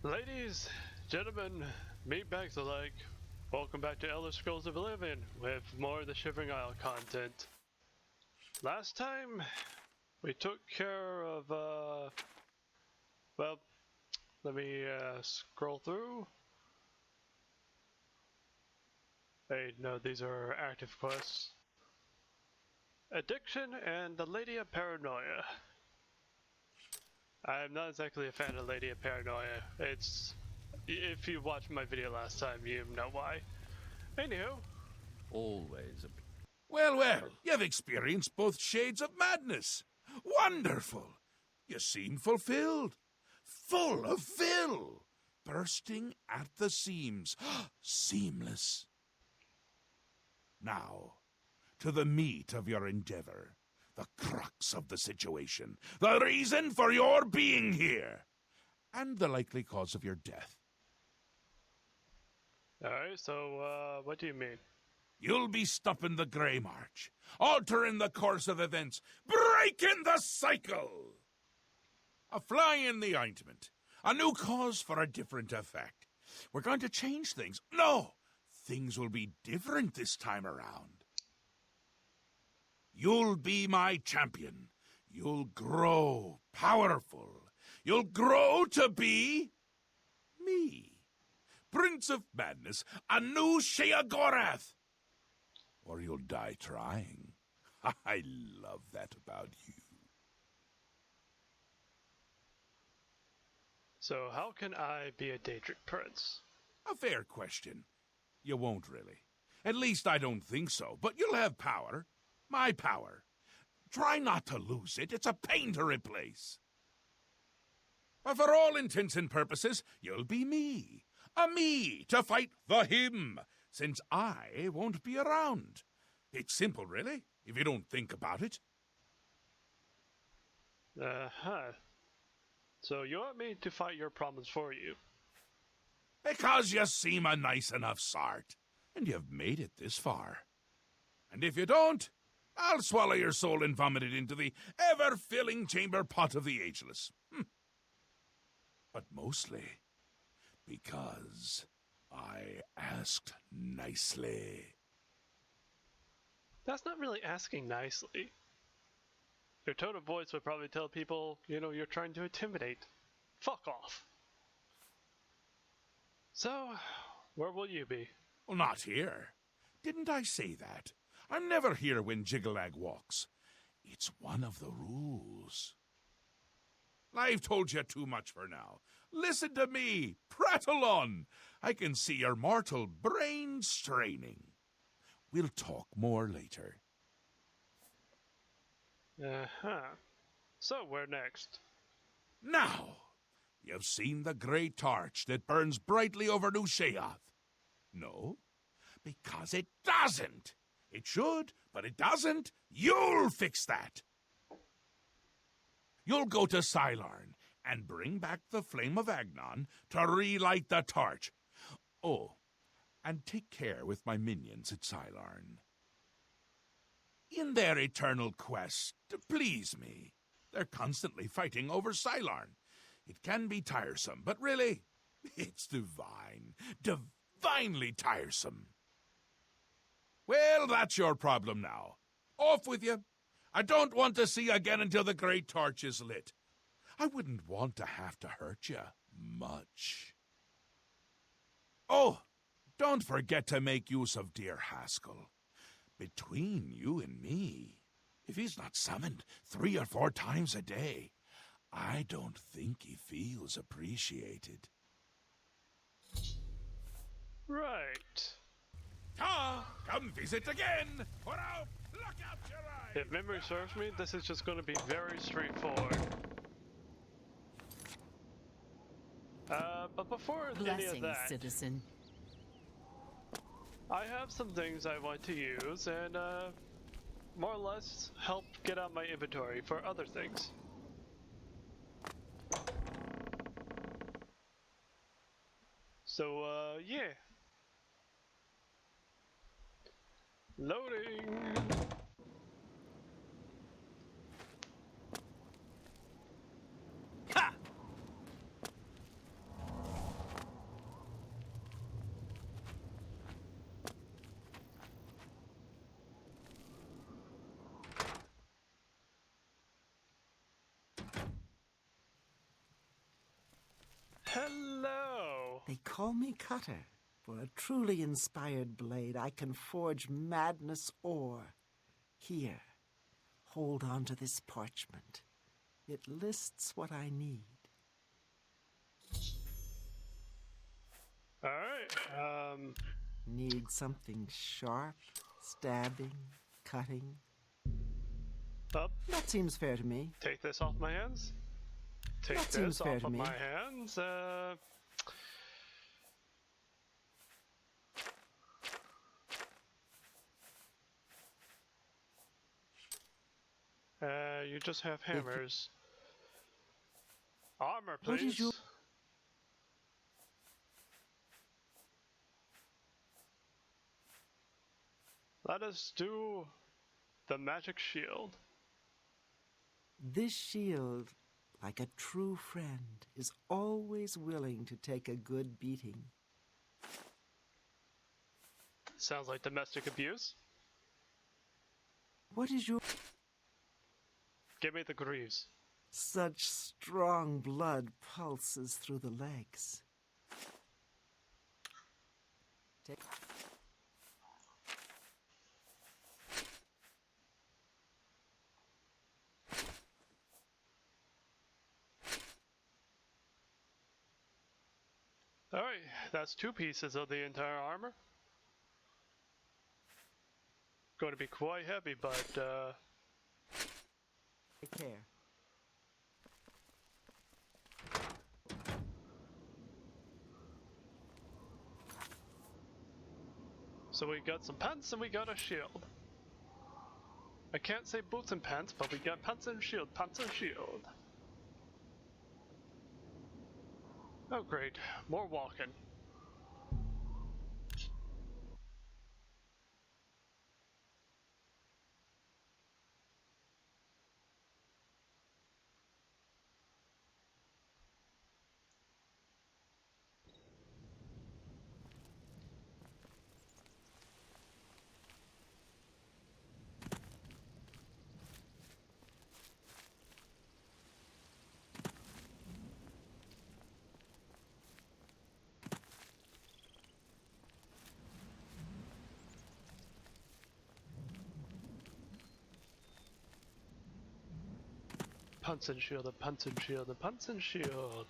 Ladies, gentlemen, meatbags alike, welcome back to Elder Scrolls of Oblivion with more of the Shivering Isle content. Last time, we took care of, well, let me scroll through. Hey, no, these are active quests. Addiction and the Lady of Paranoia. I'm not exactly a fan of Lady of Paranoia. If you watched my video last time, you know why. Anywho. Always a... Well, you've experienced both shades of madness. Wonderful. You seem fulfilled. Full of fill. Bursting at the seams. Seamless. Now, to the meat of your endeavor. The crux of the situation. The reason for your being here. And the likely cause of your death. Alright, so, what do you mean? You'll be stopping the Grey March, altering the course of events, breaking the cycle! A fly in the ointment, a new cause for a different effect. We're going to change things. No! Things will be different this time around. You'll be my champion. You'll grow powerful. You'll grow to be... me. Prince of Madness, a new Sheogorath. Or you'll die trying. I love that about you. So how can I be a Daedric prince? A fair question. You won't really. At least I don't think so, but you'll have power. My power. Try not to lose it. It's a pain to replace. But for all intents and purposes, you'll be me. A me to fight the him, since I won't be around. It's simple, really, if you don't think about it. Uh-huh. So you want me to fight your problems for you? Because you seem a nice enough sort, and you've made it this far. And if you don't, I'll swallow your soul and vomit it into the ever-filling chamber pot of the ageless. But mostly because I asked nicely. That's not really asking nicely. Your tone of voice would probably tell people, you're trying to intimidate. Fuck off. So, where will you be? Well, not here. Didn't I say that? I'm never here when Jiggalag walks. It's one of the rules. I've told you too much for now. Listen to me. Prattle on. I can see your mortal brain straining. We'll talk more later. Uh-huh. So, where next? Now, you've seen the great torch that burns brightly over New Sheoth. No, because it doesn't. It should, but it doesn't. You'll fix that. You'll go to Sylarn and bring back the Flame of Agnon to relight the torch. Oh, and take care with my minions at Sylarn. In their eternal quest to please me, they're constantly fighting over Sylarn. It can be tiresome, but really, it's divine. Divinely tiresome. Well, that's your problem now. Off with you. I don't want to see you again until the great torch is lit. I wouldn't want to have to hurt you much. Oh, don't forget to make use of dear Haskell. Between you and me, if he's not summoned 3 or 4 times a day, I don't think he feels appreciated. Right. Come visit again, or I'll pluck out your eye. If memory serves me, this is just going to be very straightforward. But before any of Blessings, that, citizen. I have some things I want to use and, more or less help get out my inventory for other things. So, yeah. Loading! Ha! Hello! They call me Cutter. For a truly inspired blade, I can forge madness ore. Here, hold on to this parchment. It lists what I need. Alright, Need something sharp, stabbing, cutting. up. That seems fair to me. Take this off my hands. Take That seems this fair off to of me. my hands. You just have hammers. Armor, please. What is your... Let us do the magic shield. This shield, like a true friend, is always willing to take a good beating. Sounds like domestic abuse. What is your... Give me the greaves. Such strong blood pulses through the legs. Take... Alright, that's 2 pieces of the entire armor. Going to be quite heavy, but Take care. so we got some pants and we got a shield. I can't say boots and pants, but we got pants and shield, pants and shield. Oh great, more walking. Pants and shield, a pants and shield, a pants and shield.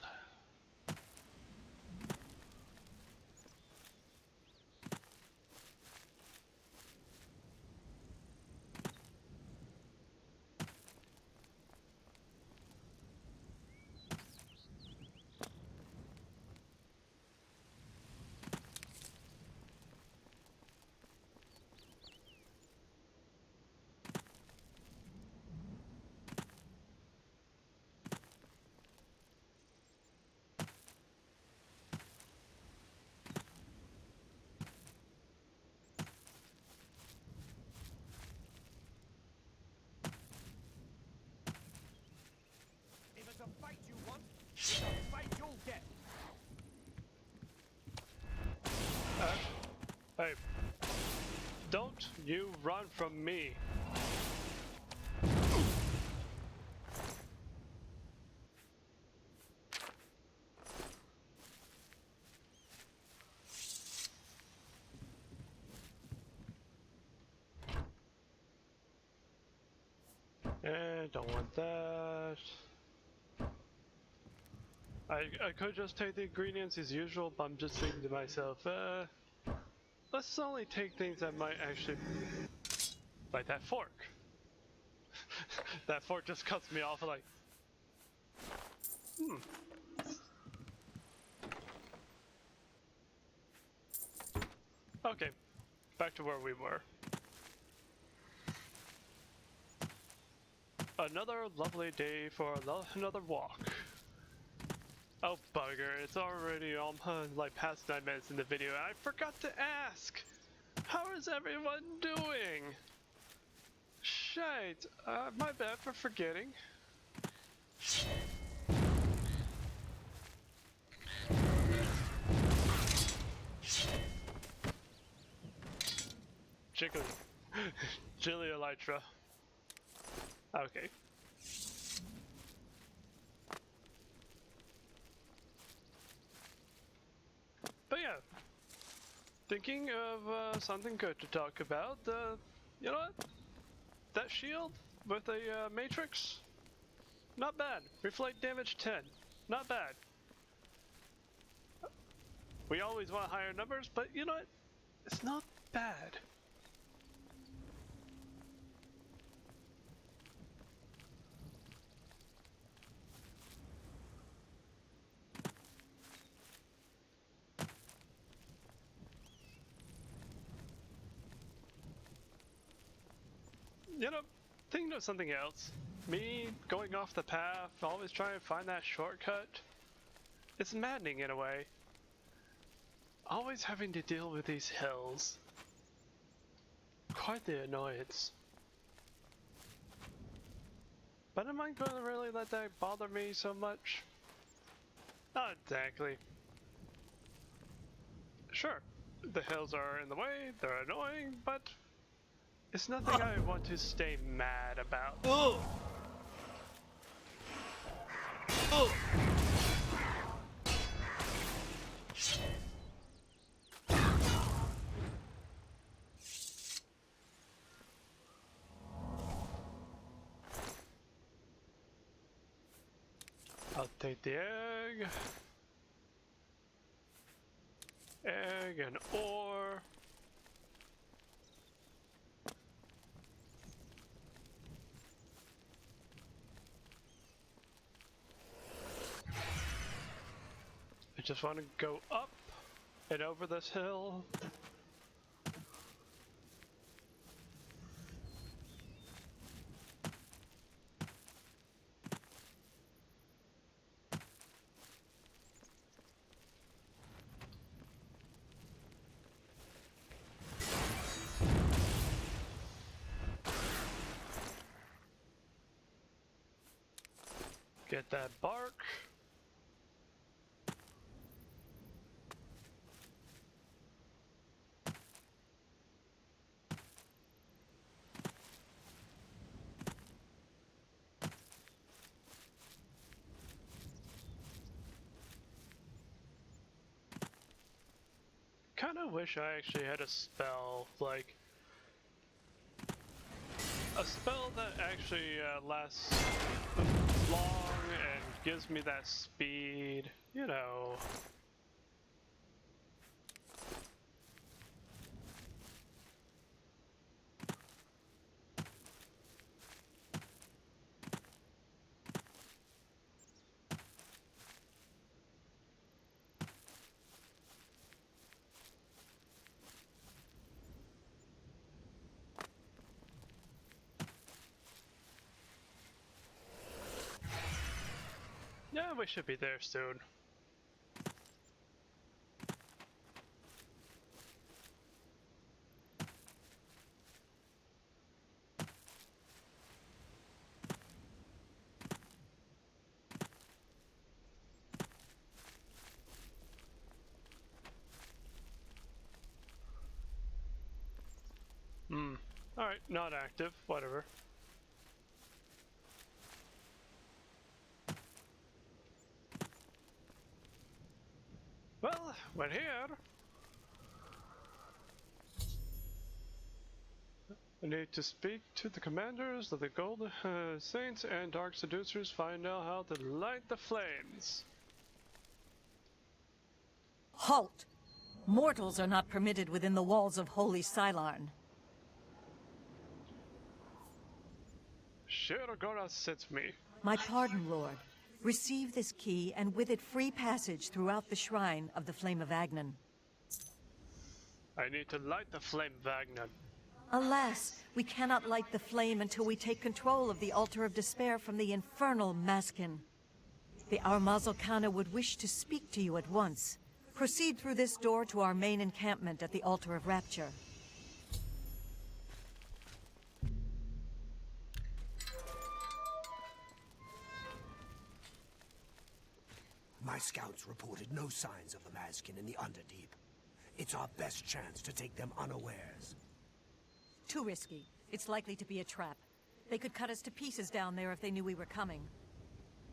If it's a fight you want, it's a fight you'll get. Hey, don't you run from me. Don't want that. I could just take the ingredients as usual, but I'm just thinking to myself, let's only take things that might actually... Like that fork. That fork just cuts me off like... Okay, back to where we were. Another lovely day for another walk. Oh bugger, it's already like past 9 minutes in the video and I forgot to ask! How is everyone doing? Shite, my bad for forgetting. Jiggly. Jilly Elytra. Okay. Thinking of something good to talk about. You know what? That shield with a matrix? Not bad. Reflect damage 10. Not bad. We always want higher numbers, but you know what? It's not bad. You know, thinking of something else. Me going off the path, always trying to find that shortcut. It's maddening in a way. Always having to deal with these hills. Quite the annoyance. But am I going to really let that bother me so much? Not exactly. Sure, the hills are in the way, they're annoying, but it's nothing I want to stay mad about. I'll take the egg. Egg and ore. I just want to go up and over this hill. Get that bark. Kinda wish I actually had a spell, like a spell that actually lasts long and gives me that speed, you know. Yeah, we should be there soon. Alright, not active, whatever. Well, we're here. I need to speak to the commanders of the Golden Saints and Dark Seducers, find out how to light the flames. Halt! Mortals are not permitted within the walls of Holy Silarn. Shirogora sits me. My pardon, Lord. Receive this key, and with it free passage throughout the shrine of the Flame of Agnan. I need to light the flame of Agnan. Alas, we cannot light the flame until we take control of the Altar of Despair from the infernal Maskin. The Armazal would wish to speak to you at once. Proceed through this door to our main encampment at the Altar of Rapture. My scouts reported no signs of the Maskin in the Underdeep. It's our best chance to take them unawares. Too risky. It's likely to be a trap. They could cut us to pieces down there if they knew we were coming.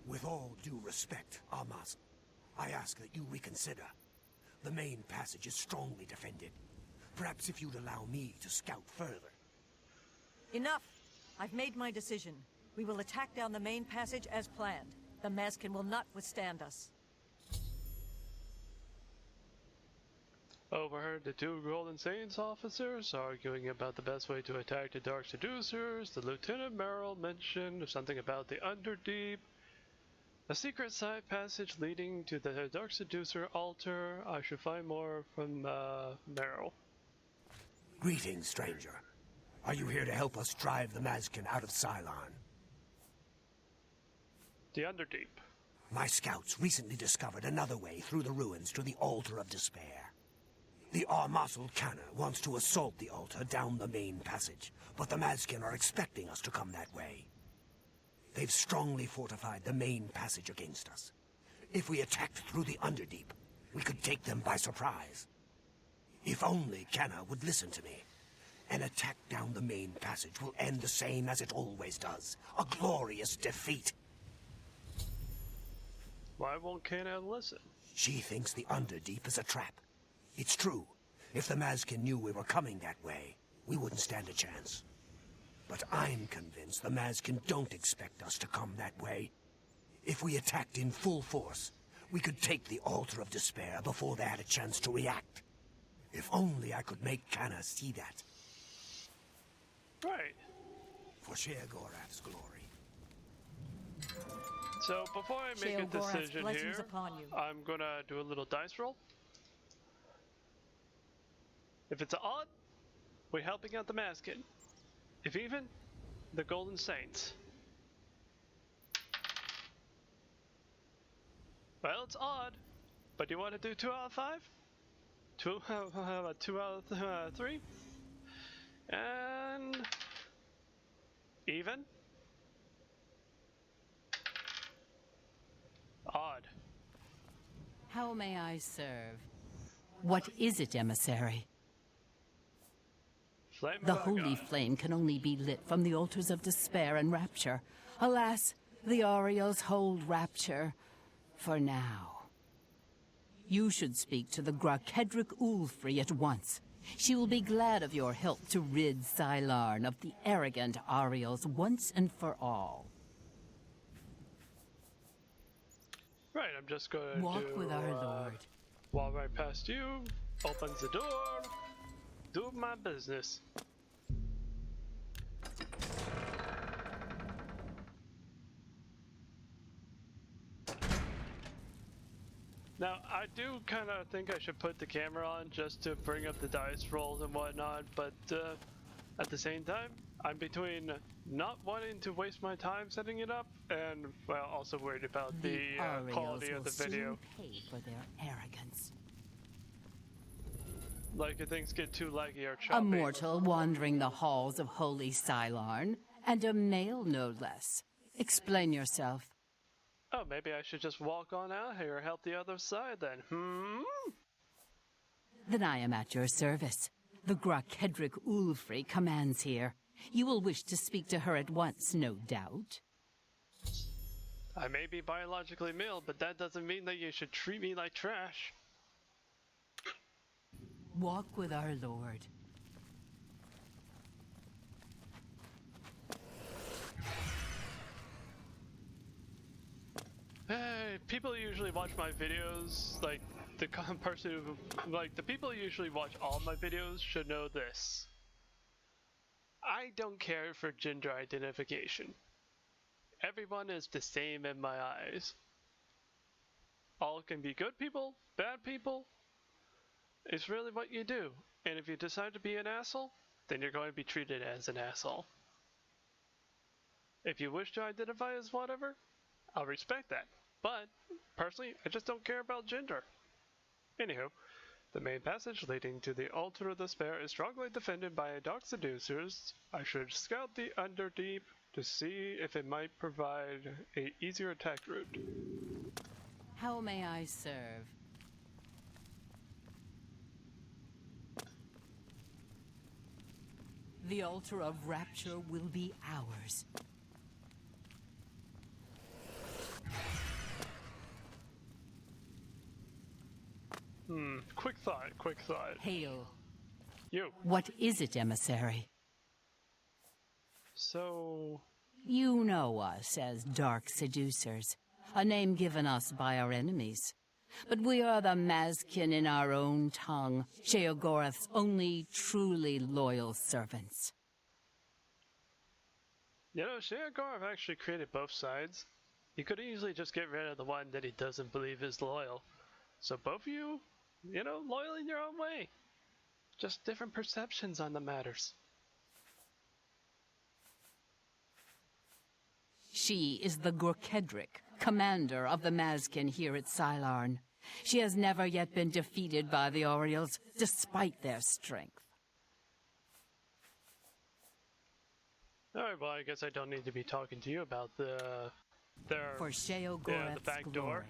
With all due respect, Armaz, I ask that you reconsider. The main passage is strongly defended. Perhaps if you'd allow me to scout further. Enough! I've made my decision. We will attack down the main passage as planned. The Mazkin will not withstand us. Overheard the two Golden Saints officers arguing about the best way to attack the Dark Seducers. The Lieutenant Merrill mentioned something about the Underdeep. A secret side passage leading to the Dark Seducer altar. I should find more from Merrill. Greetings, stranger. Are you here to help us drive the Mazkin out of Cylon? The Underdeep. My scouts recently discovered another way through the ruins to the Altar of Despair. The Armazel Canna wants to assault the altar down the main passage, but the Mazkin are expecting us to come that way. They've strongly fortified the main passage against us. If we attacked through the Underdeep, we could take them by surprise. If only Canna would listen to me. An attack down the main passage will end the same as it always does. A glorious defeat. Why won't Canna listen? She thinks the Underdeep is a trap. It's true. If the Mazkin knew we were coming that way, we wouldn't stand a chance. But I'm convinced the Mazkin don't expect us to come that way. If we attacked in full force, we could take the Altar of Despair before they had a chance to react. If only I could make Canna see that. Right. For Sheogorath's glory. So before I make a Sheogorath's decision blessings here, upon you. I'm gonna do a little dice roll. If it's odd, we're helping out the Mazkin. If even, the Golden Saints. Well, it's odd, but you want to do 2 out of 5? How about 2 out of 3? And even? Odd. How may I serve? What is it, emissary? Flame The of holy God. flame can only be lit from the altars of despair and rapture. Alas, the Ariels hold rapture for now. You should speak to the Grakedric Ulfri at once. She will be glad of your help to rid Cylon of the arrogant Ariels once and for all. Right, I'm just gonna Walk with our Lord. Walk right past you, opens the door, do my business. Now, I do kind of think I should put the camera on just to bring up the dice rolls and whatnot, but at the same time, I'm between not wanting to waste my time setting it up and, well, also worried about the Ariels quality will of the video. soon pay for their arrogance. Like if things get too laggy or choppy. A mortal wandering the halls of holy Cylon, and a male no less. Explain yourself. Oh, maybe I should just walk on out here, help the other side then. Then I am at your service. The Grakedric Ulfri commands here. You will wish to speak to her at once, no doubt. I may be biologically male, but that doesn't mean that you should treat me like trash. Walk with our Lord. Hey, people usually watch my videos, like the person who, like the people who usually watch all my videos should know this. I don't care for gender identification. Everyone is the same in my eyes. All can be good people, bad people. It's really what you do. And if you decide to be an asshole, then you're going to be treated as an asshole. If you wish to identify as whatever, I'll respect that. But, personally, I just don't care about gender. Anywho, the main passage leading to the Altar of Despair is strongly defended by dark seducers. I should scout the Underdeep to see if it might provide a easier attack route. How may I serve? The altar of rapture will be ours. Quick thought. Hail. You. What is it, emissary? So... You know us as Dark Seducers, a name given us by our enemies. But we are the Mazkin in our own tongue, Sheogorath's only truly loyal servants. You know, Sheogorath actually created both sides. He could easily just get rid of the one that he doesn't believe is loyal. So both of you, you know, loyal in your own way. Just different perceptions on the matters. She is the Gorkedric, commander of the Mazkin here at Sylarn. She has never yet been defeated by the Orioles, despite their strength. Alright, well, I guess I don't need to be talking to you about their For Sheogorath's the back glory. door.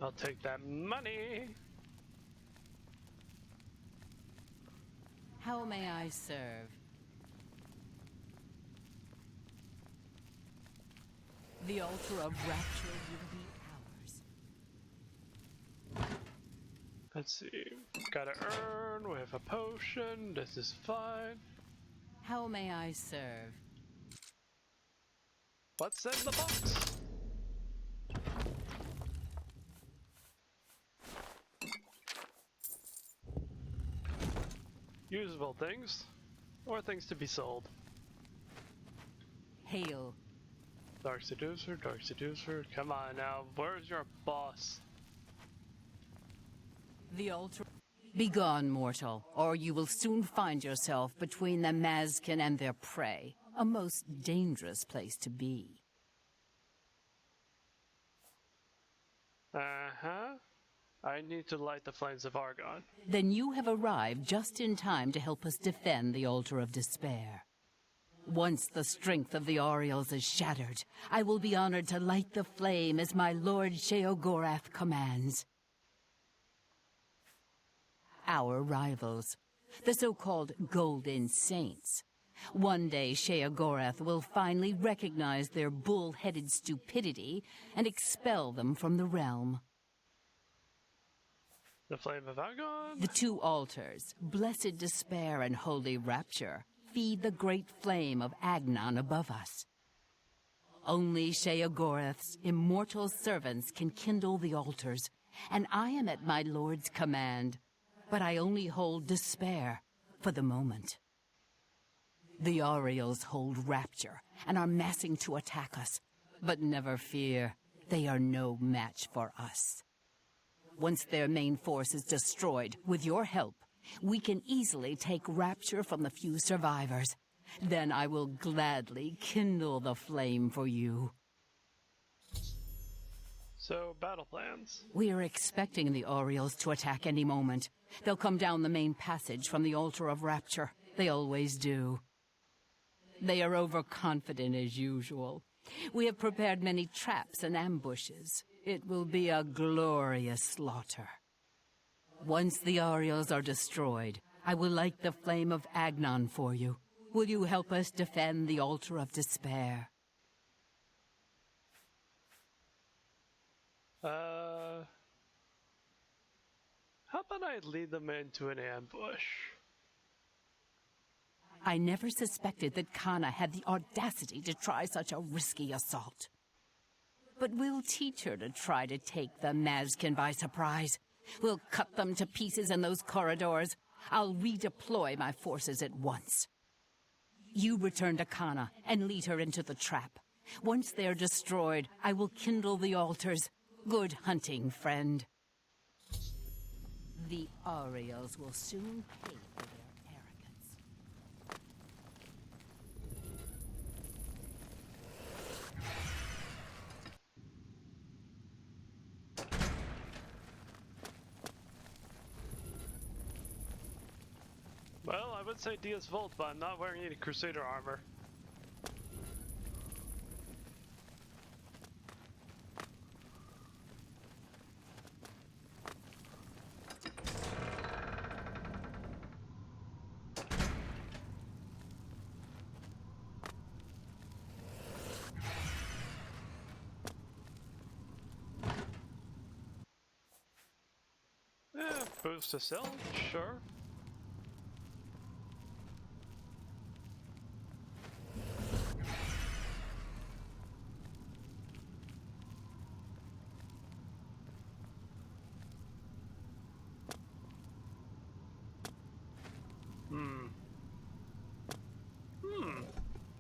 I'll take that money. How may I serve? The altar of rapture will be ours. Let's see. Gotta earn with a potion. This is fine. How may I serve? What's in the box? Usable things, or things to be sold. Hail. Dark Seducer, come on now, where's your boss? The altar. Begone, mortal, or you will soon find yourself between the Mazkin and their prey. A most dangerous place to be. Uh-huh. I need to light the flames of Argon. Then you have arrived just in time to help us defend the Altar of Despair. Once the strength of the Orioles is shattered, I will be honored to light the flame as my Lord Sheogorath commands. Our rivals, the so-called Golden Saints. One day Sheogorath will finally recognize their bull-headed stupidity and expel them from the realm. The flame of Argon? The two altars, Blessed Despair and Holy Rapture, feed the great flame of Agnon above us. Only Sheogorath's immortal servants can kindle the altars, and I am at my lord's command, but I only hold Despair for the moment. The Orioles hold Rapture and are massing to attack us, but never fear, they are no match for us. Once their main force is destroyed, with your help, we can easily take Rapture from the few survivors. Then I will gladly kindle the flame for you. So, battle plans. We are expecting the Orioles to attack any moment. They'll come down the main passage from the Altar of Rapture. They always do. They are overconfident as usual. We have prepared many traps and ambushes. It will be a glorious slaughter. Once the Orioles are destroyed, I will light the flame of Agnon for you. Will you help us defend the Altar of Despair? How about I lead them into an ambush? I never suspected that Kana had the audacity to try such a risky assault. But we'll teach her to try to take the Mazkin by surprise. We'll cut them to pieces in those corridors. I'll redeploy my forces at once. You return to Kana and lead her into the trap. Once they're destroyed, I will kindle the altars. Good hunting, friend. The Orioles will soon pay for their arrogance. Well, I would say Diaz Volt, but I'm not wearing any Crusader armor. booths to sell? Sure.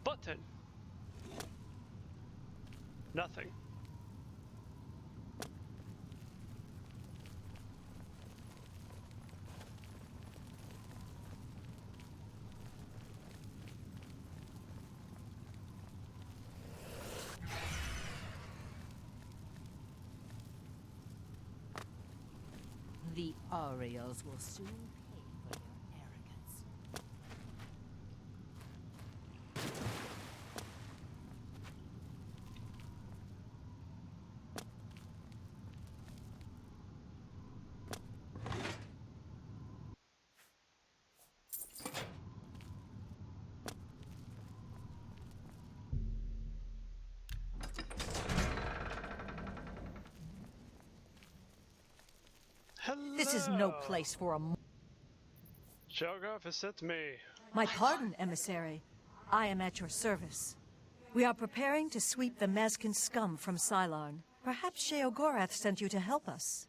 Button. Nothing. The Orioles will soon pay for your arrogance. Hello. This is no place for a... Shellgraph has sent me. My pardon, emissary. I am at your service. We are preparing to sweep the Mazkin scum from Cylon. Perhaps Sheogorath sent you to help us.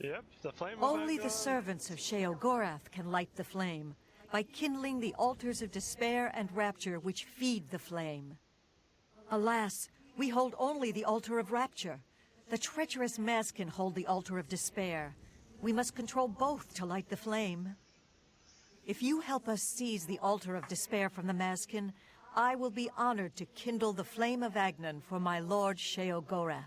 Yep, the flame of Only the Aghanim. servants of Sheogorath can light the flame, by kindling the altars of despair and rapture which feed the flame. Alas, we hold only the altar of rapture. The treacherous Mazkin hold the altar of despair. We must control both to light the flame. If you help us seize the altar of despair from the Mazkin, I will be honored to kindle the flame of Agnan for my lord Sheogorath.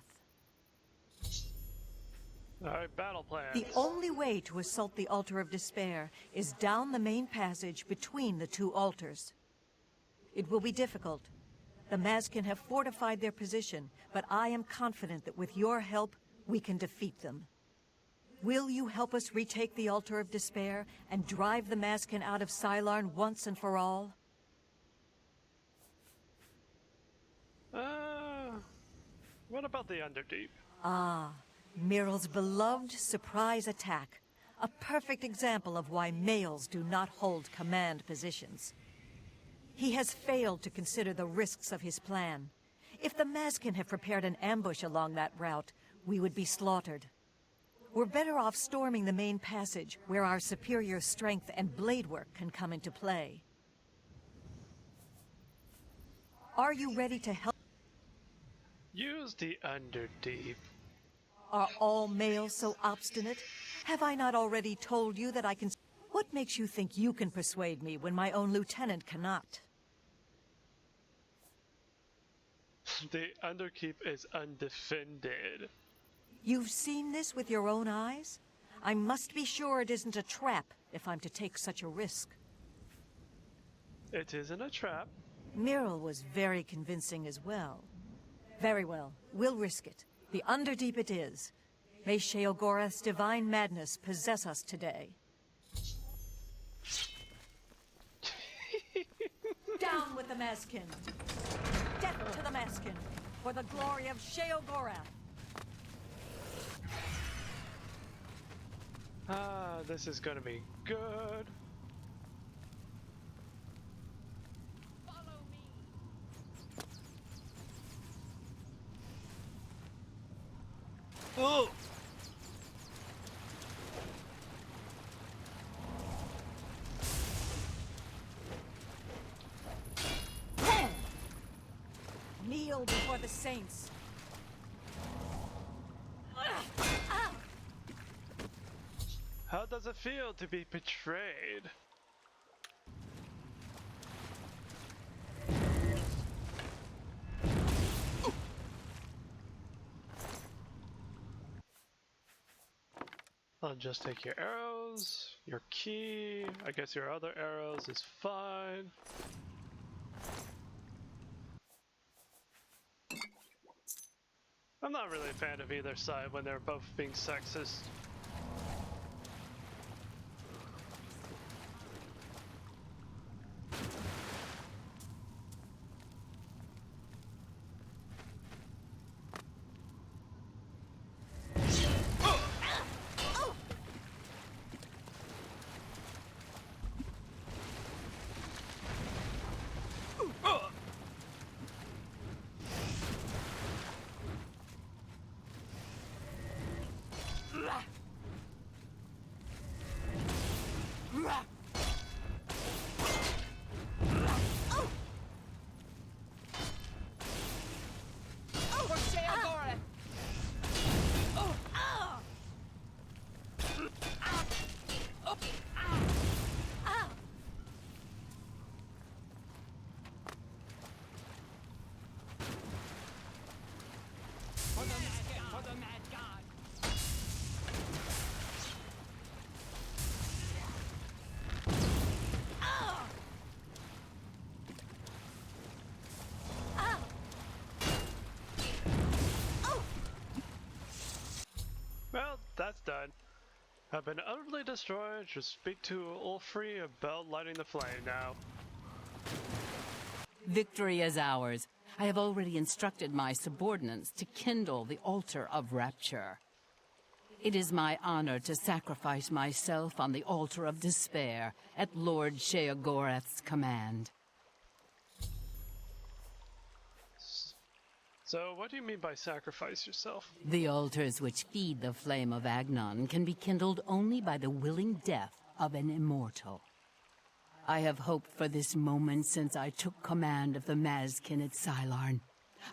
Alright, battle plan. The only way to assault the altar of despair is down the main passage between the two altars. It will be difficult. The Mazkin have fortified their position, but I am confident that with your help, we can defeat them. Will you help us retake the altar of despair and drive the Mazkin out of Cylon once and for all? What about the Underdeep? Miral's beloved surprise attack. A perfect example of why males do not hold command positions. He has failed to consider the risks of his plan. If the Mazkin have prepared an ambush along that route, we would be slaughtered. We're better off storming the main passage, where our superior strength and blade work can come into play. Are you ready to help? Use the Underdeep. Are all males so obstinate? Have I not already told you that I can... What makes you think you can persuade me when my own lieutenant cannot? The Underkeep is undefended. You've seen this with your own eyes? I must be sure it isn't a trap if I'm to take such a risk. It isn't a trap. Miral was very convincing as well. Very well, we'll risk it. The Underdeep it is. May Sheogorath's divine madness possess us today. Down with the Mazkin! Death to the Mazkin! For the glory of Sheogorath! This is gonna be good. Oh! Kneel before the saints! How does it feel to be betrayed? I'll just take your arrows, your key, I guess your other arrows is fine. I'm not really a fan of either side when they're both being sexist. have been utterly destroyed. Should speak to Ulfri about lighting the flame now. Victory is ours. I have already instructed my subordinates to kindle the altar of rapture. It is my honor to sacrifice myself on the altar of despair at Lord Sheogorath's command. So what do you mean by sacrifice yourself? The altars which feed the flame of Agnon can be kindled only by the willing death of an immortal. I have hoped for this moment since I took command of the Mazkin at Sylarn.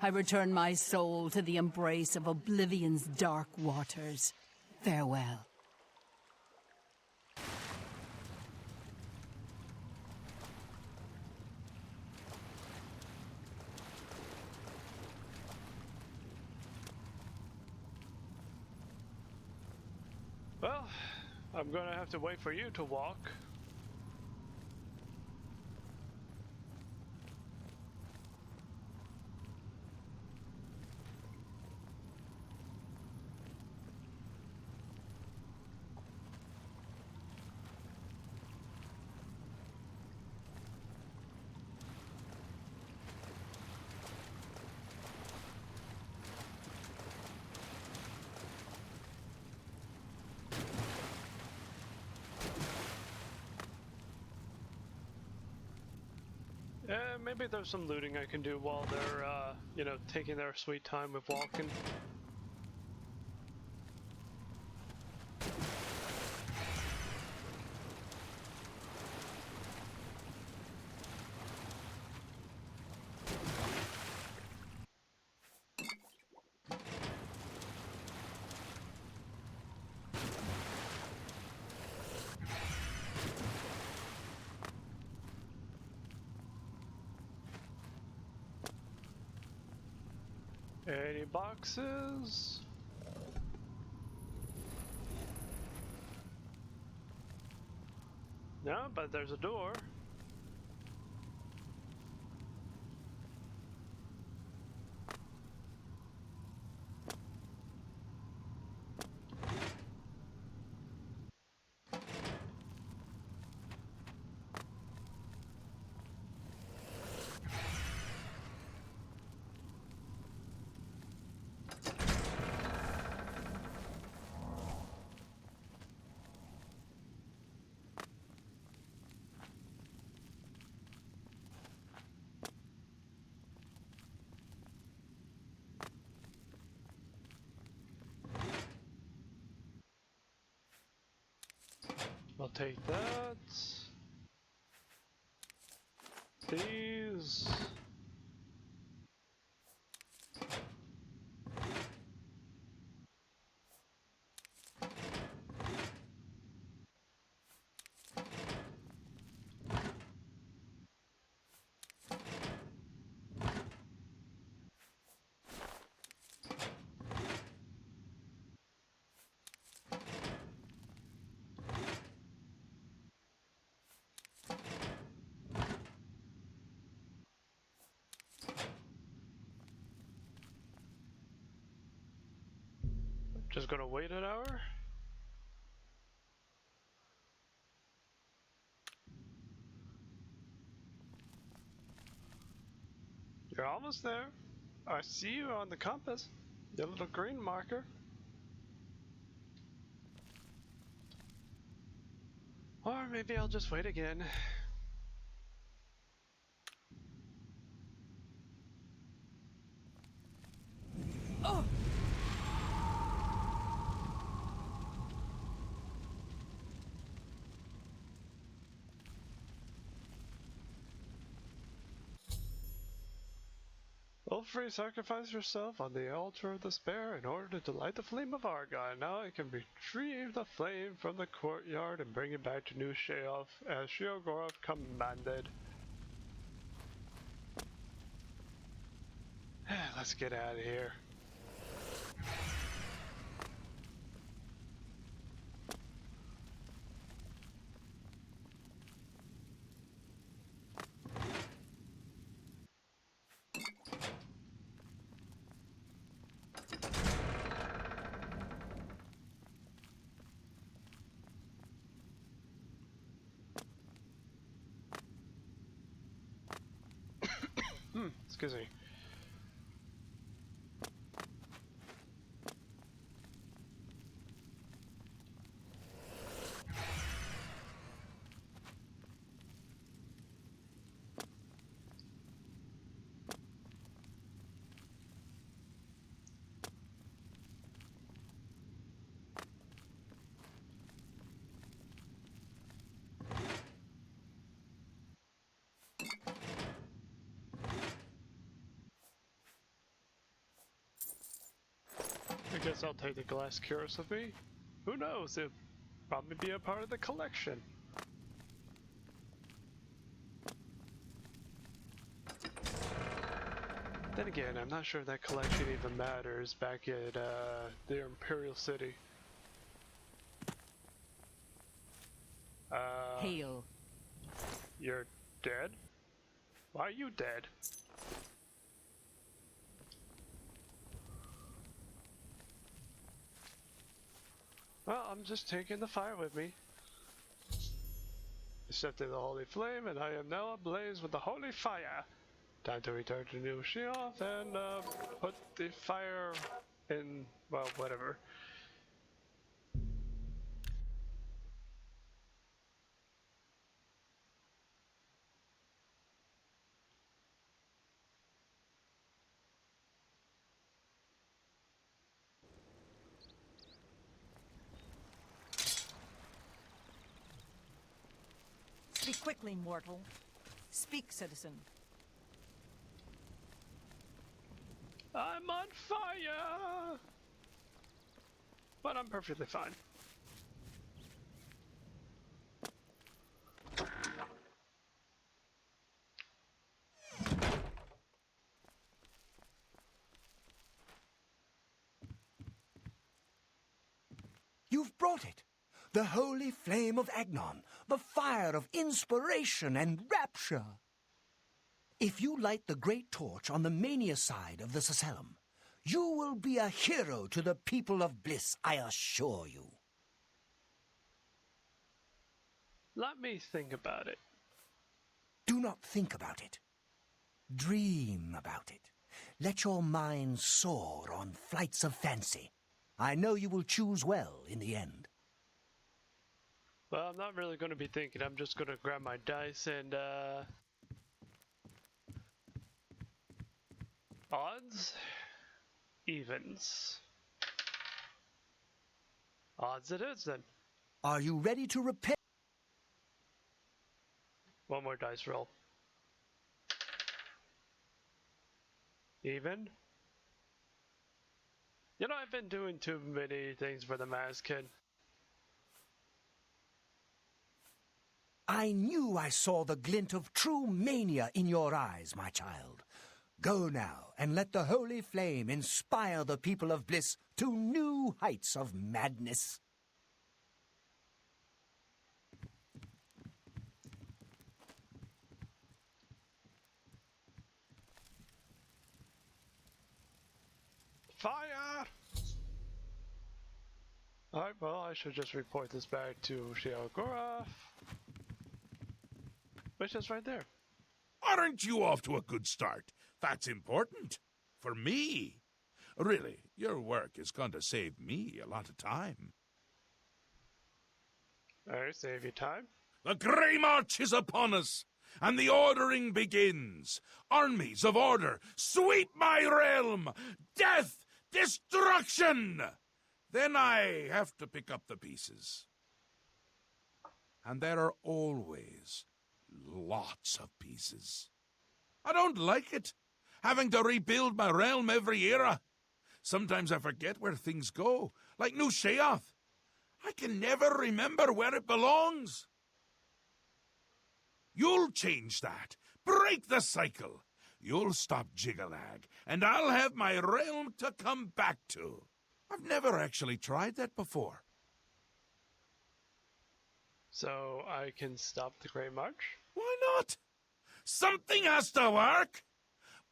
I return my soul to the embrace of Oblivion's dark waters. Farewell. Well, I'm gonna have to wait for you to walk. Maybe there's some looting I can do while they're, you know, taking their sweet time with walking. Any boxes? No, but there's a door. I'll take that. These. Just gonna wait an hour? You're almost there. I see you on the compass. The little green marker. Or maybe I'll just wait again. Ulfri sacrificed herself on the altar of despair in order to light the flame of Argon. Now I can retrieve the flame from the courtyard and bring it back to New Sheoth as Sheogorath commanded. Let's get out of here. Excuse me. I guess I'll take the glass curious with me. Who knows? It'll probably be a part of the collection. Then again, I'm not sure if that collection even matters back at the Imperial City. Hail. You're dead? Why are you dead? Well, I'm just taking the fire with me. Accepted the holy flame, and I am now ablaze with the holy fire. Time to return to New Sheoth and put the fire in, well, whatever. Speak quickly, mortal. Speak, citizen. I'm on fire! But I'm perfectly fine. You've brought it. The holy flame of Agnon, the fire of inspiration and rapture. If you light the great torch on the mania side of the Sacellum, you will be a hero to the people of Bliss, I assure you. Let me think about it. Do not think about it. Dream about it. Let your mind soar on flights of fancy. I know you will choose well in the end. Well, I'm not really going to be thinking. I'm just going to grab my dice and, odds? Evens. Odds it is, then. Are you ready to repent? One more dice roll. Even? You know, I've been doing too many things for the Maskin. I knew I saw the glint of true mania in your eyes, my child. Go now and let the holy flame inspire the people of Bliss to new heights of madness. Fire! Alright, well, I should just report this back to Sheogorath. Which is right there. Aren't you off to a good start? That's important. For me. Really, your work is going to save me a lot of time. Alright, save you time. The Grey March is upon us, and the ordering begins. Armies of order, sweep my realm! Death! Destruction! Then I have to pick up the pieces. And there are always lots of pieces. I don't like it, having to rebuild my realm every era. Sometimes I forget where things go, like New Sheoth. I can never remember where it belongs. You'll change that. Break the cycle. You'll stop Jiggalag, and I'll have my realm to come back to. I've never actually tried that before. So I can stop the Great March? Why not? Something has to work.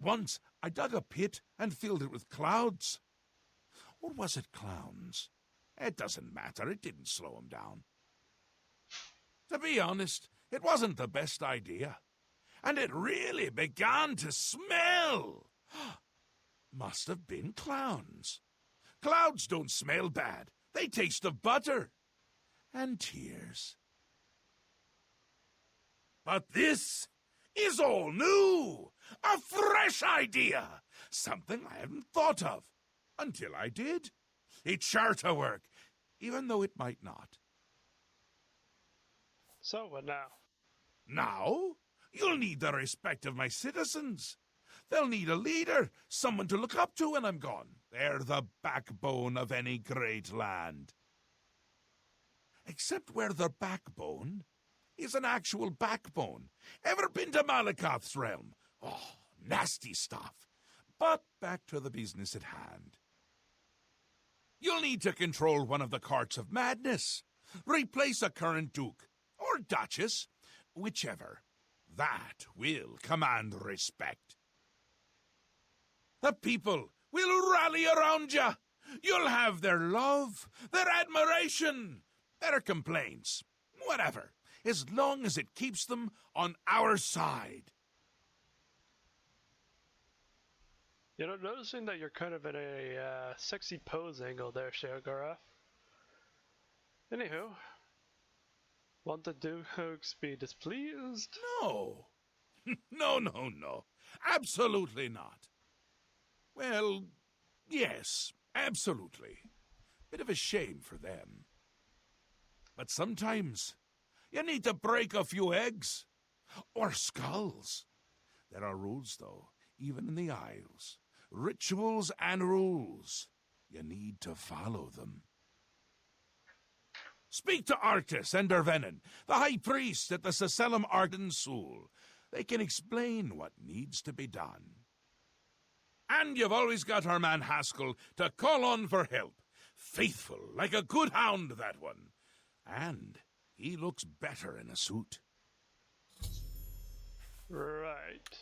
Once I dug a pit and filled it with clouds. Or was it clowns? It doesn't matter. It didn't slow him down. To be honest, it wasn't the best idea. and it really began to smell. Must have been clowns. Clouds don't smell bad. They taste of butter and tears. But this is all new. A fresh idea. Something I hadn't thought of until I did. It's sure to work, even though it might not. So what now? Now, you'll need the respect of my citizens. They'll need a leader, someone to look up to when I'm gone. They're the backbone of any great land. Except where the backbone is an actual backbone. Ever been to Malakoth's realm? Oh, nasty stuff. But back to the business at hand. You'll need to control one of the carts of madness. Replace a current duke, or duchess, whichever. That will command respect. The people will rally around you. You'll have their love, their admiration, their complaints, whatever, as long as it keeps them on our side. You know, noticing that you're kind of in a sexy pose angle there, Sheogorath. Anywho, want the Dukes be displeased? No. No. Absolutely not. Well, yes, absolutely. Bit of a shame for them. But sometimes you need to break a few eggs. Or skulls. There are rules, though, even in the Isles. Rituals and rules. You need to follow them. Speak to Arctis and Dervenin, the high priest at the Sacellum Arden Sul. They can explain what needs to be done. And you've always got our man Haskell to call on for help. Faithful, like a good hound, that one. And he looks better in a suit. Right.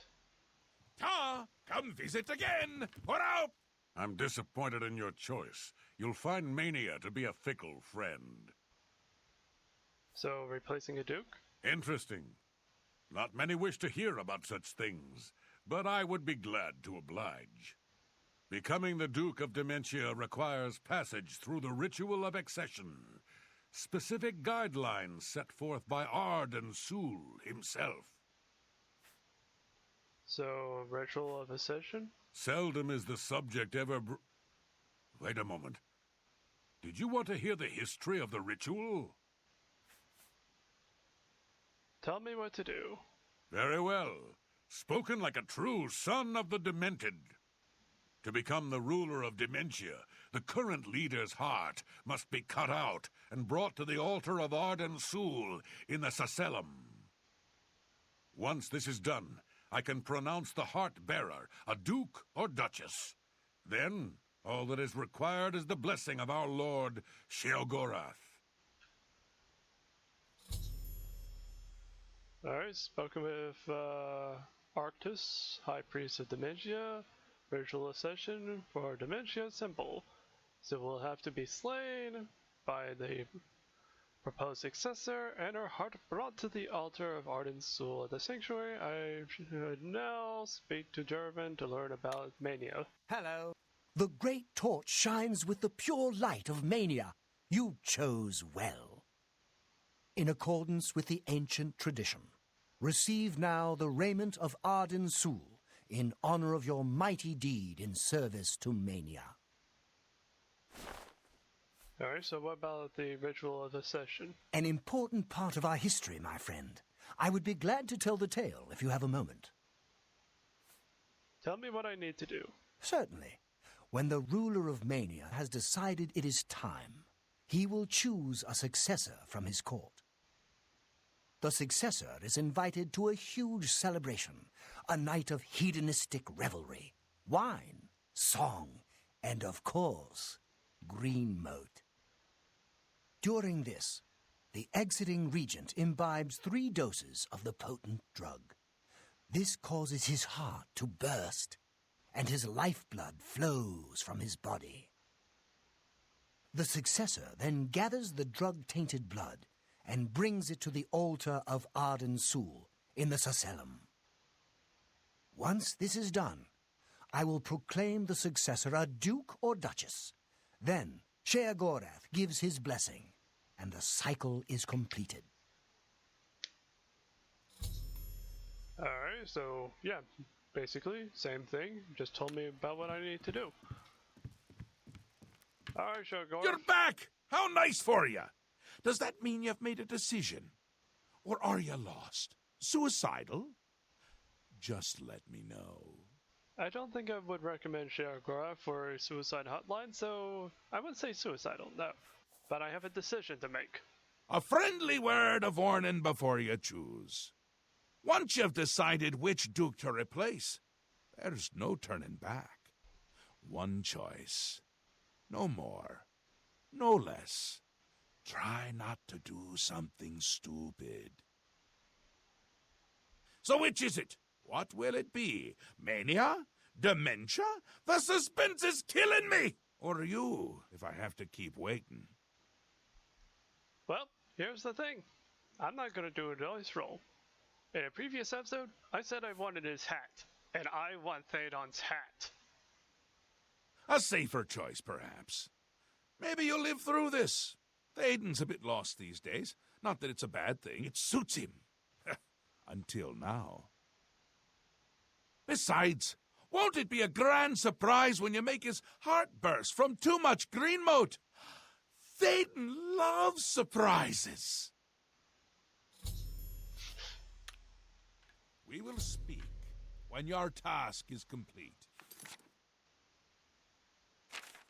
Ta! Come visit again! We're out! I'm disappointed in your choice. You'll find Mania to be a fickle friend. So, replacing a Duke? Interesting. Not many wish to hear about such things, but I would be glad to oblige. Becoming the Duke of Dementia requires passage through the ritual of accession. Specific guidelines set forth by Arden Sul himself. So, ritual of accession? Seldom is the subject ever Wait a moment. Did you want to hear the history of the ritual? Tell me what to do. Very well. Spoken like a true son of the Demented. To become the ruler of Dementia, the current leader's heart must be cut out and brought to the altar of Arden Sul in the Sacellum. Once this is done, I can pronounce the heart-bearer a duke or duchess. Then, all that is required is the blessing of our lord, Sheogorath. Alright, spoken with Arctis, High Priest of Dementia. Ritual accession for Dementia simple. So we'll have to be slain by the proposed successor and her heart brought to the altar of Arden Sul at the sanctuary. I should now speak to Jervin to learn about Mania. Hello. The great torch shines with the pure light of Mania. You chose well. In accordance with the ancient tradition, receive now the raiment of Arden Sul in honor of your mighty deed in service to Mania. Alright, so what about the ritual of accession? An important part of our history, my friend. I would be glad to tell the tale if you have a moment. Tell me what I need to do. Certainly. When the ruler of Mania has decided it is time, he will choose a successor from his court. The successor is invited to a huge celebration, a night of hedonistic revelry, wine, song, and of course, green moat. During this, the exiting regent imbibes 3 doses of the potent drug. This causes his heart to burst, and his lifeblood flows from his body. The successor then gathers the drug-tainted blood and brings it to the altar of Arden Sul in the Sacellum. Once this is done, I will proclaim the successor a duke or duchess. Then Sheogorath gives his blessing, and the cycle is completed. Alright, so yeah, basically, same thing. Just told me about what I need to do. Alright, Shogor. You're back! How nice for you! Does that mean you've made a decision? Or are you lost? Suicidal? Just let me know. I don't think I would recommend Sheogorath for a suicide hotline, so I wouldn't say suicidal, no. But I have a decision to make. A friendly word of warning before you choose. Once you've decided which duke to replace, there's no turning back. One choice. No more. No less. Try not to do something stupid. So which is it? What will it be? Mania? Dementia? The suspense is killing me! Or you, if I have to keep waiting. Well, here's the thing. I'm not gonna do a dice roll. In a previous episode, I said I wanted his hat, and I want Théodon's hat. A safer choice, perhaps. Maybe you'll live through this. Théoden's a bit lost these days. Not that it's a bad thing. It suits him. Until now. Besides, won't it be a grand surprise when you make his heart burst from too much green moat? Théoden loves surprises. We will speak when your task is complete.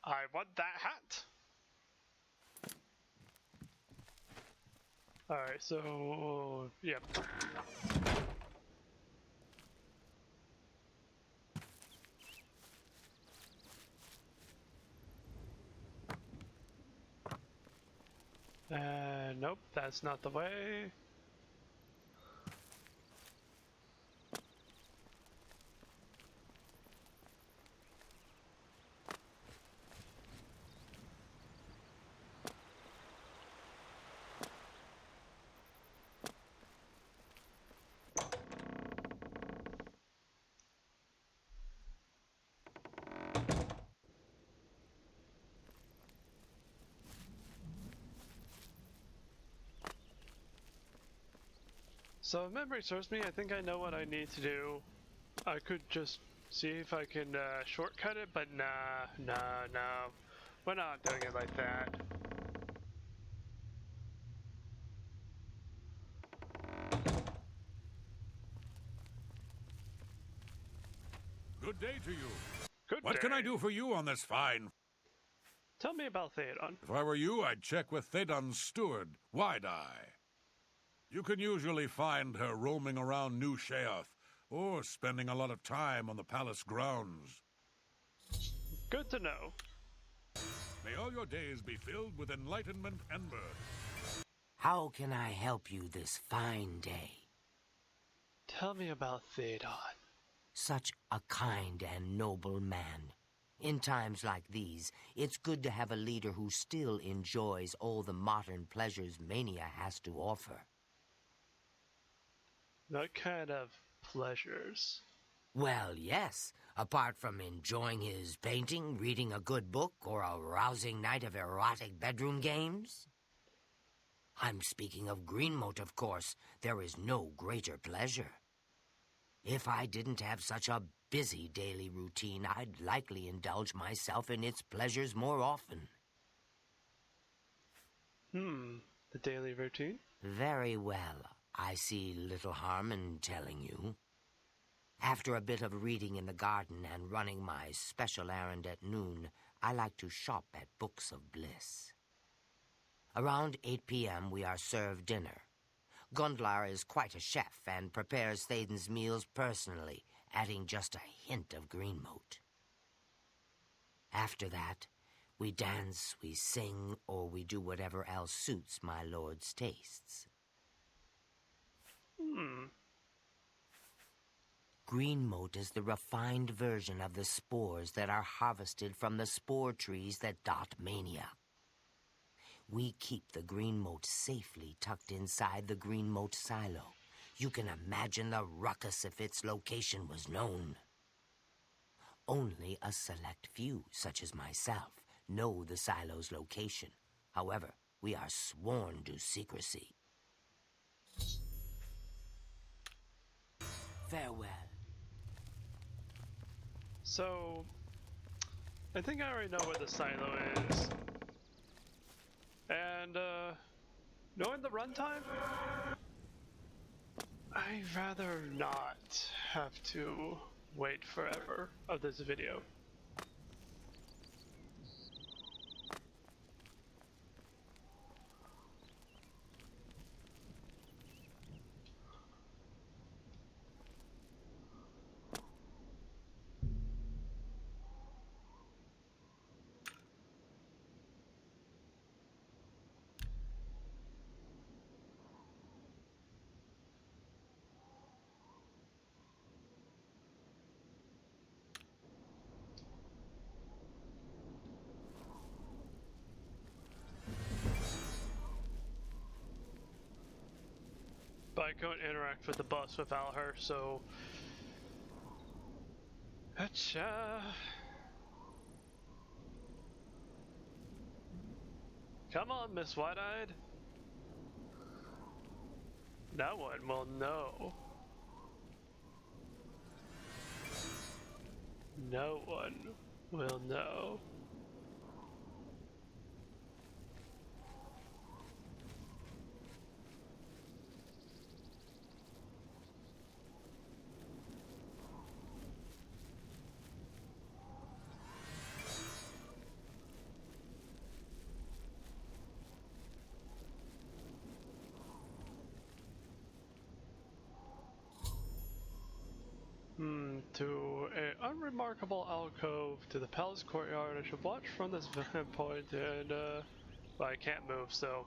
I want that hat. Alright, so yeah. Nope, that's not the way. So if memory serves me, I think I know what I need to do. I could just see if I can shortcut it, but nah. We're not doing it like that. Good day to you. Good What day. can I do for you on this fine? Tell me about Théodon. If I were you, I'd check with Théodon's steward, Wide-Eye. You can usually find her roaming around New Sheoth, or spending a lot of time on the palace grounds. Good to know. May all your days be filled with enlightenment and birth. How can I help you this fine day? Tell me about Théodon. Such a kind and noble man. In times like these, it's good to have a leader who still enjoys all the modern pleasures Mania has to offer. What kind of pleasures? Well, yes. Apart from enjoying his painting, reading a good book, or a rousing night of erotic bedroom games. I'm speaking of Greenmote, of course. There is no greater pleasure. If I didn't have such a busy daily routine, I'd likely indulge myself in its pleasures more often. The daily routine? Very well. I see little harm in telling you. After a bit of reading in the garden and running my special errand at noon, I like to shop at Books of Bliss. Around 8 p.m. we are served dinner. Gundlar is quite a chef and prepares Théoden's meals personally, adding just a hint of Greenmote. After that, we dance, we sing, or we do whatever else suits my lord's tastes. Greenmote is the refined version of the spores that are harvested from the spore trees that dot Mania. We keep the Greenmote safely tucked inside the Greenmote silo, You can imagine the ruckus if its location was known. Only a select few, such as myself, know the silo's location. However, we are sworn to secrecy. Farewell. So, I think I already know where the silo is. And, knowing the runtime, I'd rather not have to wait forever of this video. But I couldn't interact with the bus without her, so... Achha. Come on, Miss Wide-Eyed. No one will know. No one will know. To an unremarkable alcove to the palace courtyard. I should watch from this vantage point and, well, I can't move, so.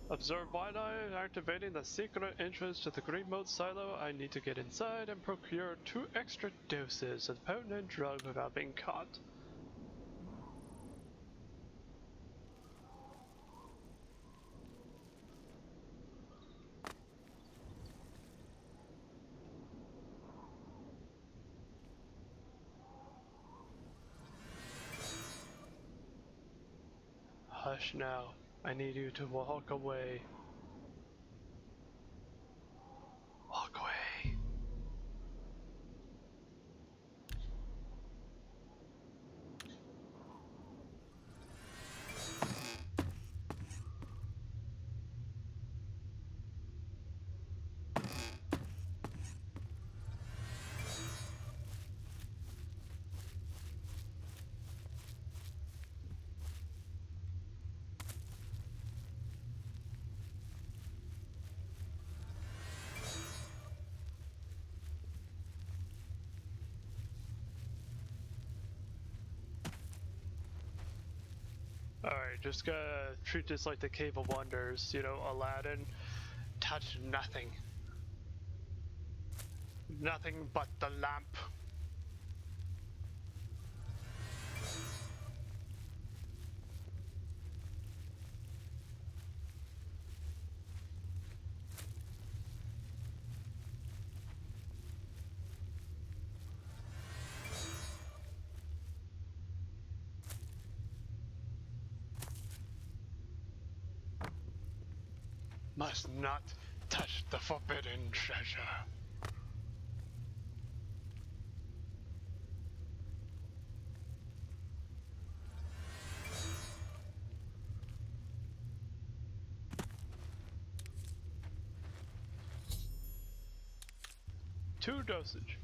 Observe Wide-Eye activating the secret entrance to the green moat silo. I need to get inside and procure 2 extra doses of the potent drug without being caught. Hush now. I need you to walk away. Walk away. Alright, just gotta treat this like the Cave of Wonders, you know, Aladdin. Touch nothing. Nothing but the lamp. Must not touch the forbidden treasure. Two dosage.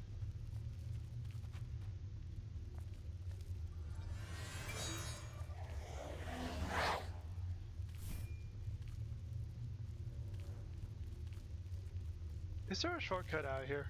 Is there a shortcut out of here?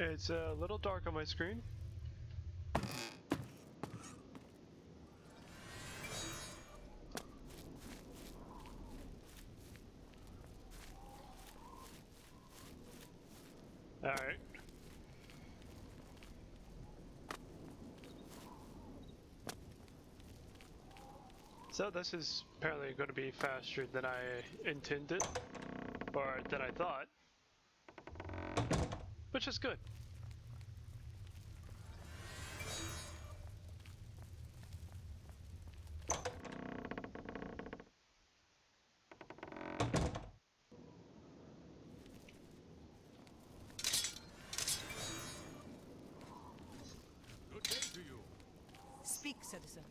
It's a little dark on my screen. Alright. So this is apparently going to be faster than I intended, or than I thought, which is good. Good day to you. Speak, citizen.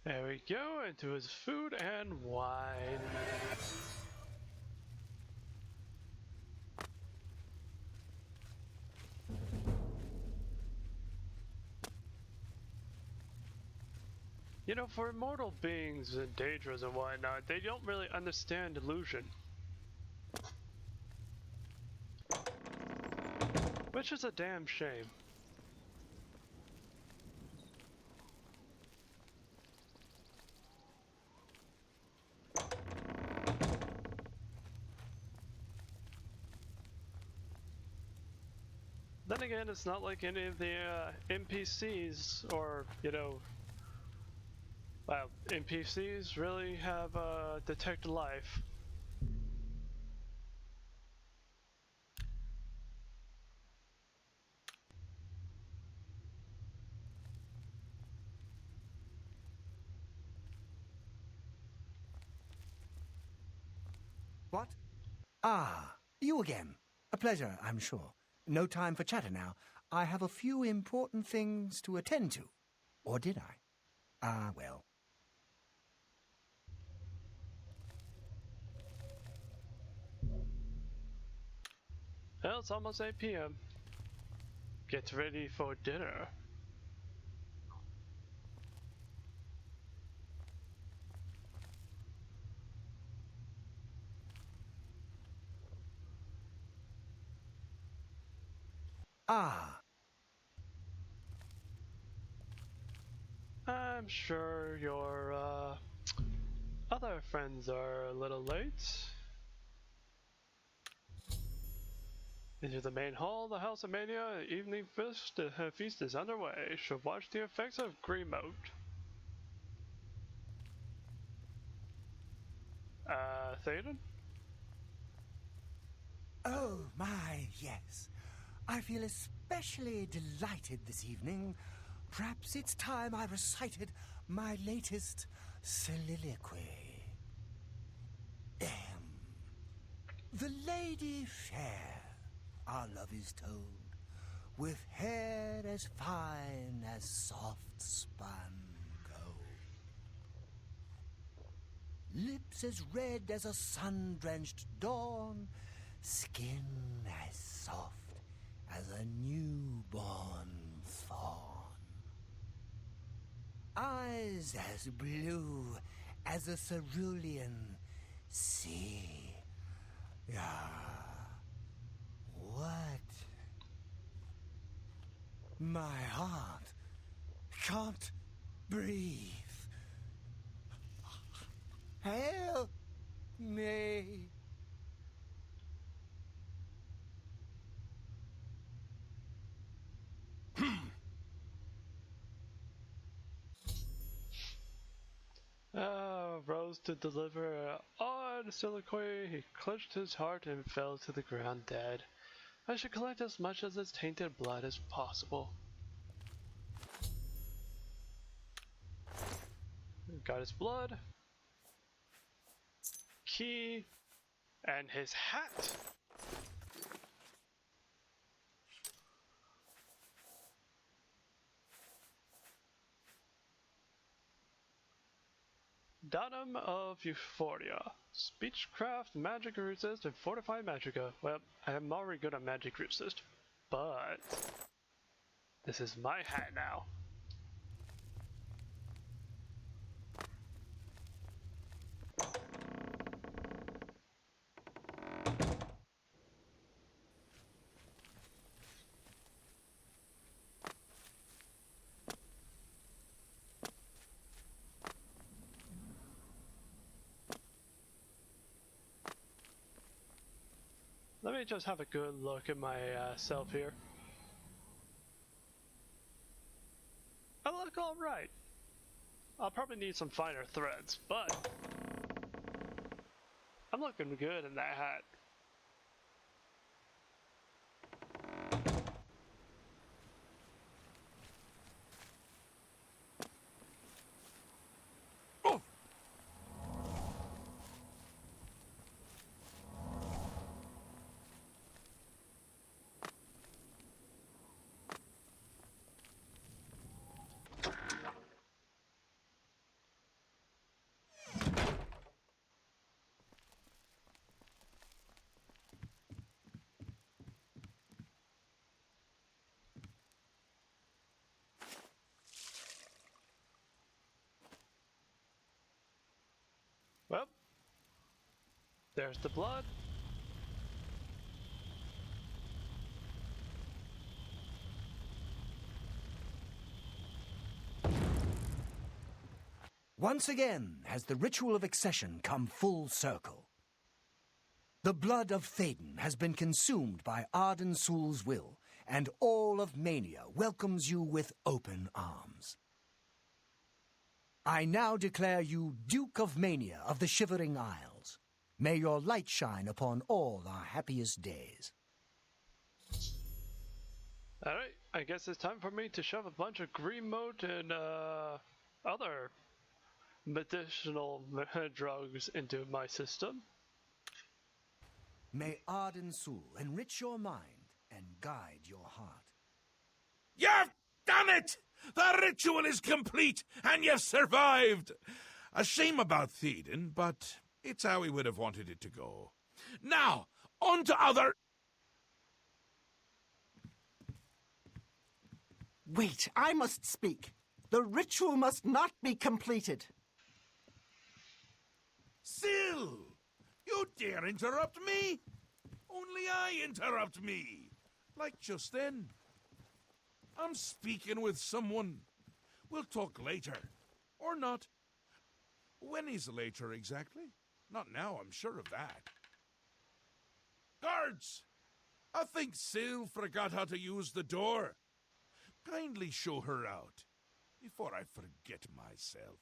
There we go, into his food and wine. You know, for immortal beings and Daedras and whatnot, they don't really understand illusion. Which is a damn shame. Then again, it's not like any of the NPCs or, you know, well, NPCs really have detected life. What? Ah, you again. A pleasure, I'm sure. No time for chatter now. I have a few important things to attend to. Or did I? Ah, well. Well, it's almost 8 p.m. Get ready for dinner. Ah, I'm sure your other friends are a little late. Into the main hall, the House of Mania, the evening feast is underway. Should watch the effects of Green Mode. Thaden? oh my, yes. I feel especially delighted this evening. Perhaps it's time I recited my latest soliloquy. The lady fair, our love is told, with hair as fine as soft spun gold, lips as red as a sun-drenched dawn, skin as soft as a newborn fawn, eyes as blue as a cerulean sea. Ah, what? My heart can't breathe. Help me. to deliver an odd soliloquy, he clenched his heart and fell to the ground dead. I should collect as much of this tainted blood as possible. Got his blood, key, and his hat. Datum of Euphoria. Speechcraft, Magic Resist, and Fortify Magica. Well, I'm already good at Magic Resist, but this is my hat now. Let me just have a good look at myself here. I look alright. I'll probably need some finer threads, but I'm looking good in that hat. Well, there's the blood. Once again has the ritual of accession come full circle. The blood of Théden has been consumed by Arden Sul's will, and all of Mania welcomes you with open arms. I now declare you Duke of Mania of the Shivering Isles. May your light shine upon all our happiest days. Alright, I guess it's time for me to shove a bunch of green mote and other medicinal drugs into my system. May Arden Sul enrich your mind and guide your heart. You've done it! The ritual is complete, and you've survived! A shame about Théden, but it's how we would have wanted it to go. Now, on to other... Wait, I must speak. The ritual must not be completed. Syl! You dare interrupt me? Only I interrupt me. Like just then. I'm speaking with someone. We'll talk later. Or not. When is later exactly? Not now, I'm sure of that. Guards! I think Syl forgot how to use the door. Kindly show her out, before I forget myself.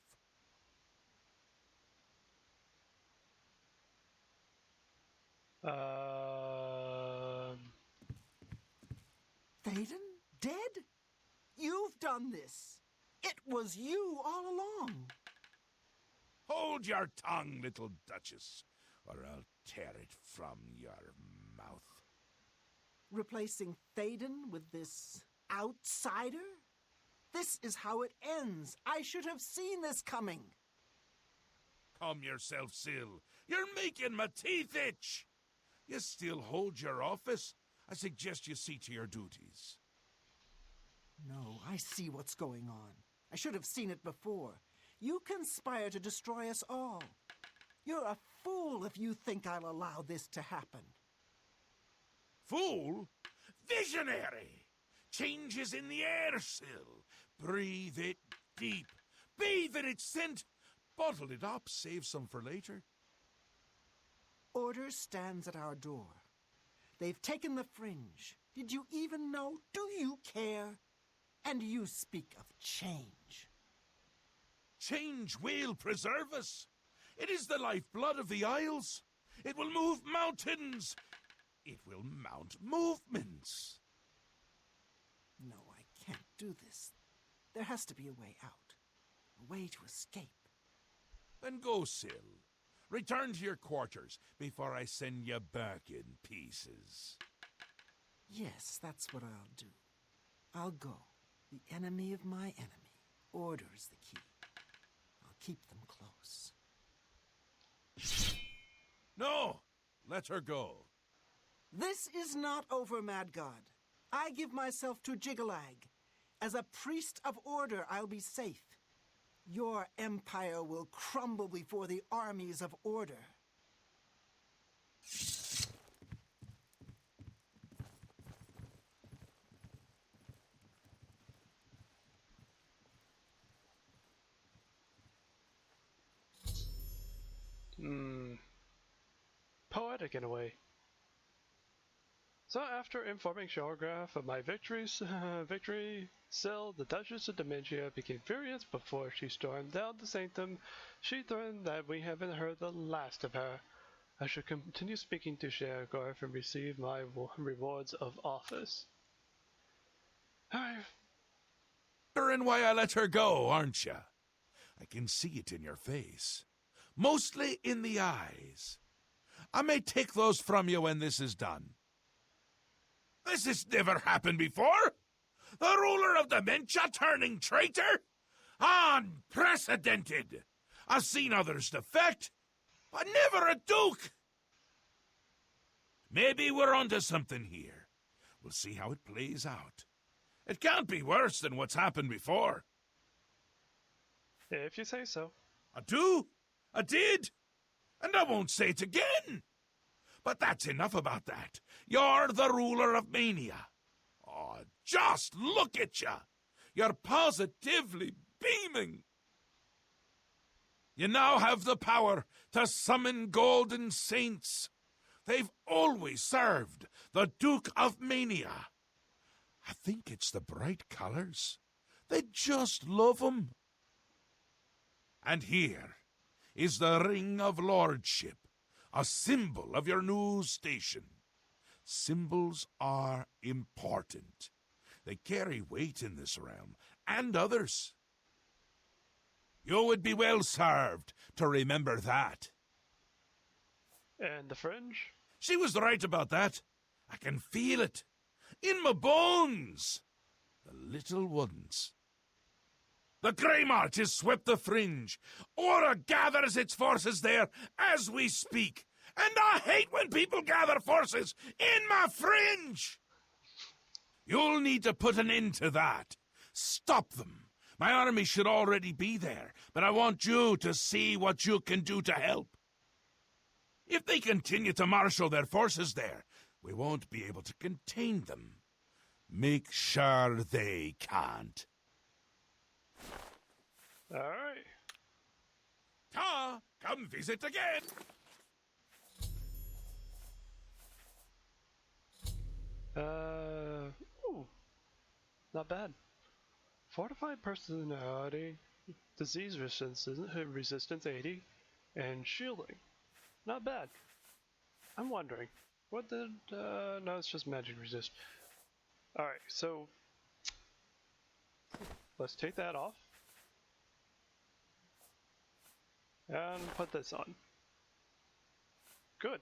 Théden? Dead? You've done this. It was you all along. Hold your tongue, little Duchess, or I'll tear it from your mouth. Replacing Théden with this outsider? This is how it ends. I should have seen this coming. Calm yourself, Syl. You're making my teeth itch. You still hold your office? I suggest you see to your duties. No, I see what's going on. I should have seen it before. You conspire to destroy us all. You're a fool if you think I'll allow this to happen. Fool? Visionary! Change is in the air, Syl. Breathe it deep. Bathe in its scent. Bottle it up, save some for later. Order stands at our door. They've taken the fringe. Did you even know? Do you care? And you speak of change. Change will preserve us. It is the lifeblood of the Isles. It will move mountains. It will mount movements. No, I can't do this. There has to be a way out. A way to escape. Then go, Syl. Return to your quarters before I send you back in pieces. Yes, that's what I'll do. I'll go. The enemy of my enemy. Order is the key. I'll keep them close. No! Let her go. This is not over, Mad God. I give myself to Jiggalag. As a priest of order, I'll be safe. Your empire will crumble before the armies of order. Poetic in a way. So after informing Shorgraph of my victory, Syl, the Duchess of Dementia, became furious before she stormed down the sanctum. She threatened that we haven't heard the last of her. I should continue speaking to Shorgraph and receive my rewards of office. Wondering why I let her go, aren't you? I can see it in your face. Mostly in the eyes. I may take those from you when this is done. This has never happened before! The ruler of Dementia turning traitor? Unprecedented! I've seen others defect, but never a duke! Maybe we're onto something here. We'll see how it plays out. It can't be worse than what's happened before. If you say so. I do. I did. And I won't say it again. But that's enough about that. You're the ruler of Mania. Oh, just look at you. You're positively beaming. You now have the power to summon golden saints. They've always served the Duke of Mania. I think it's the bright colors. They just love 'em. And here is the Ring of Lordship, a symbol of your new station. Symbols are important. They carry weight in this realm, and others. You would be well served to remember that. And the fringe? She was right about that. I can feel it. In my bones. The little ones. The Grey March has swept the fringe. Aura gathers its forces there as we speak. And I hate when people gather forces in my fringe. You'll need to put an end to that. Stop them. My army should already be there, but I want you to see what you can do to help. If they continue to marshal their forces there, we won't be able to contain them. Make sure they can't. All right. Ta! Come visit again! Ooh. Not bad. Fortified personality, disease resistance 80, and shielding. Not bad. I'm wondering, what did, no, it's just magic resist. Alright, so, let's take that off. And put this on. Good.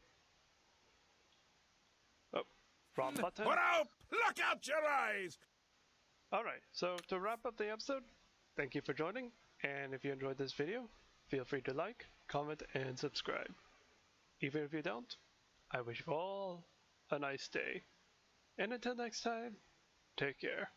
Oh, wrong button. Now, pluck out your eyes! Alright, so to wrap up the episode, thank you for joining, and if you enjoyed this video, feel free to like, comment, and subscribe. Even if you don't, I wish you all a nice day. And until next time, take care.